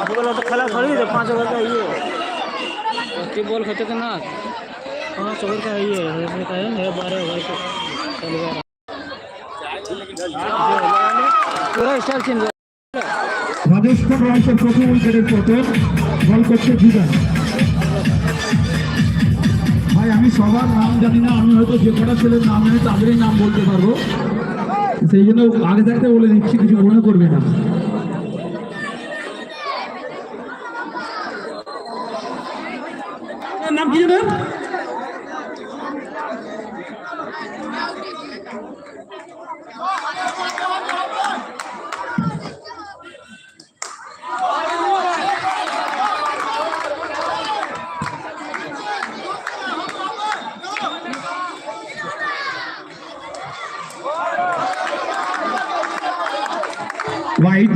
बोला तो खेला थोड़ी है 5 ओवर का ये बॉल खेलते थे ना 5 ओवर का ये है 12 ओवर का चलेगा पूरा स्टार चेंज রাজস্থান রয়্যালসের প্রথম উইকেটের পতন বল করছে জিদান ভাই আমি সবার নাম জানি না আমি হয়তো যে কটা ছেলের নাম জানি তাদেরই নাম বলতে পারবো সেই জন্য আগে থাকতে বলে দিচ্ছি কিছু মনে করবে না নাম কি জানেন वाइड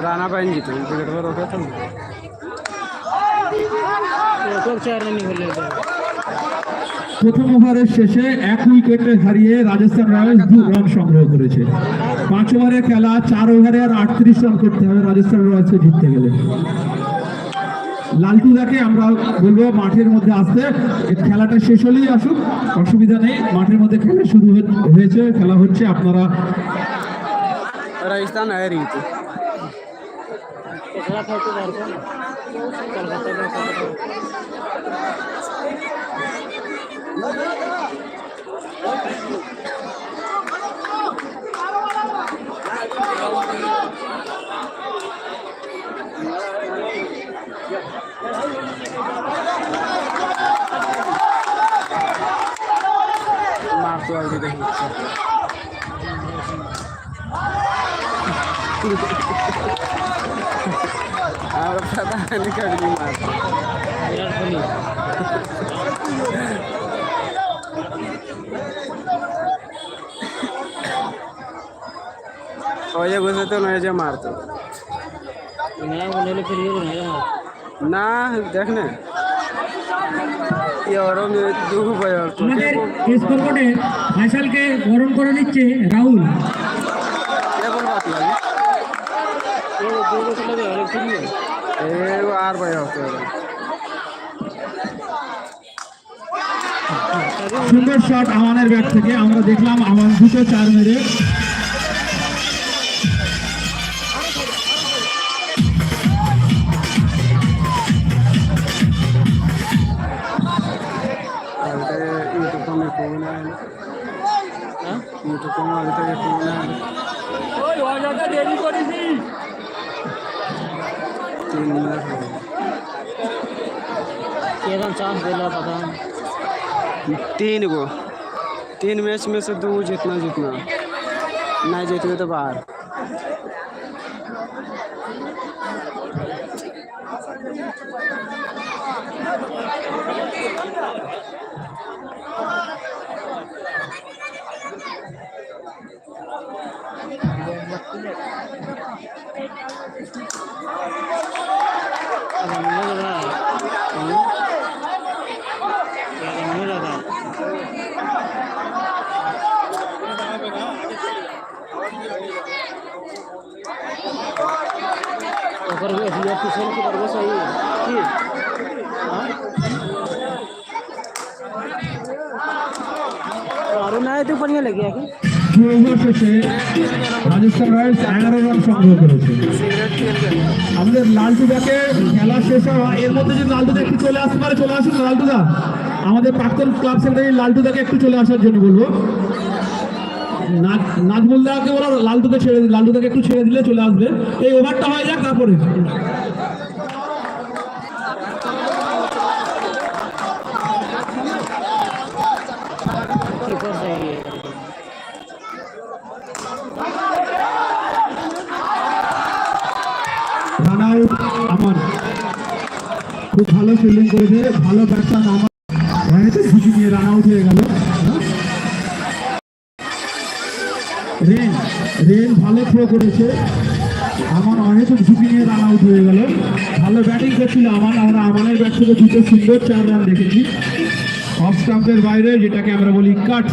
राणा पाइन जीतो विकेट पर रोका था तो 4 रन হলো প্রথম ওভারের শেষে এক উইকেটে হারিয়ে রাজস্থান রয়্যালস 2 রান সংগ্রহ করেছে 5 ওভারের খেলা 4 ওভারে আর 38 রান করতে হবে রাজস্থান রয়্যালসকে জিততে গেলে লালটুদাকে আমরা বলবো মাঠের মধ্যে আসতে খেলাটা শেষ হলেই আসুক অসুবিধা নেই মাঠের মধ্যে খেলা শুরু হয়েছে খেলা হচ্ছে আপনারা राजस्थान है रही थी खेला था तो मार तो आगे देखिए और पता नहीं कर दी मार विराट कोहली ओए गुस्से तो नहीं जे मार तो नया बोले फिर ये नहीं ना देखने ये और में দুঃখ পায় আমাদের স্কোর বোর্ডে ফয়সালকে বরণ করে নিচ্ছে রাহুল কেমন বাত লাগে ये दो चले गए अलग थी ए वो आर भाई होते हैं সুন্দর শট আমানের ব্যাট থেকে আমরা দেখলাম আমান দুটো 4 মেরে चांस दिला पता 3 मैच में से 2 जीतना नहीं जीतने तो बाहर ऑफिशियल की तरफ से ही और ना तो बढ़िया लग गया कि রাজস্থান রয়্যালস 11 রান সংগ্রহ করেছে আমাদের লালটুদাকে খেলা শেষ হওয়া এর মধ্যে যদি লালটুদা একটু চলে আসতে পারে চলে আসুন লালটুদা আমাদের প্রাক্তন ক্লাব সেক্রেটারি লালটুদাকে একটু চলে আসার জন্য বলবো নাজমুলদাকে ওরা লালটুদাকে একটু ছেড়ে দিলে চলে আসবে এই ওভারটা হয়ে যাক তারপরে আমান খুব ভালো ফিল্ডিং করেছে ভালো ব্যাটসম্যান আমান ঝুঁকি নিয়ে রান আউট হয়ে গেল রেন ভালো থ্রো করেছে আমান অহেতুক ঝুঁকি নিয়ে রান আউট হয়ে গেল। ভালো ব্যাটিং করছিল আমরা আমানের ব্যাট থেকে দুটো সুন্দর 4 রান দেখেছি অফ স্টাম্পের বাইরে, যেটাকে আমরা বলি কাট।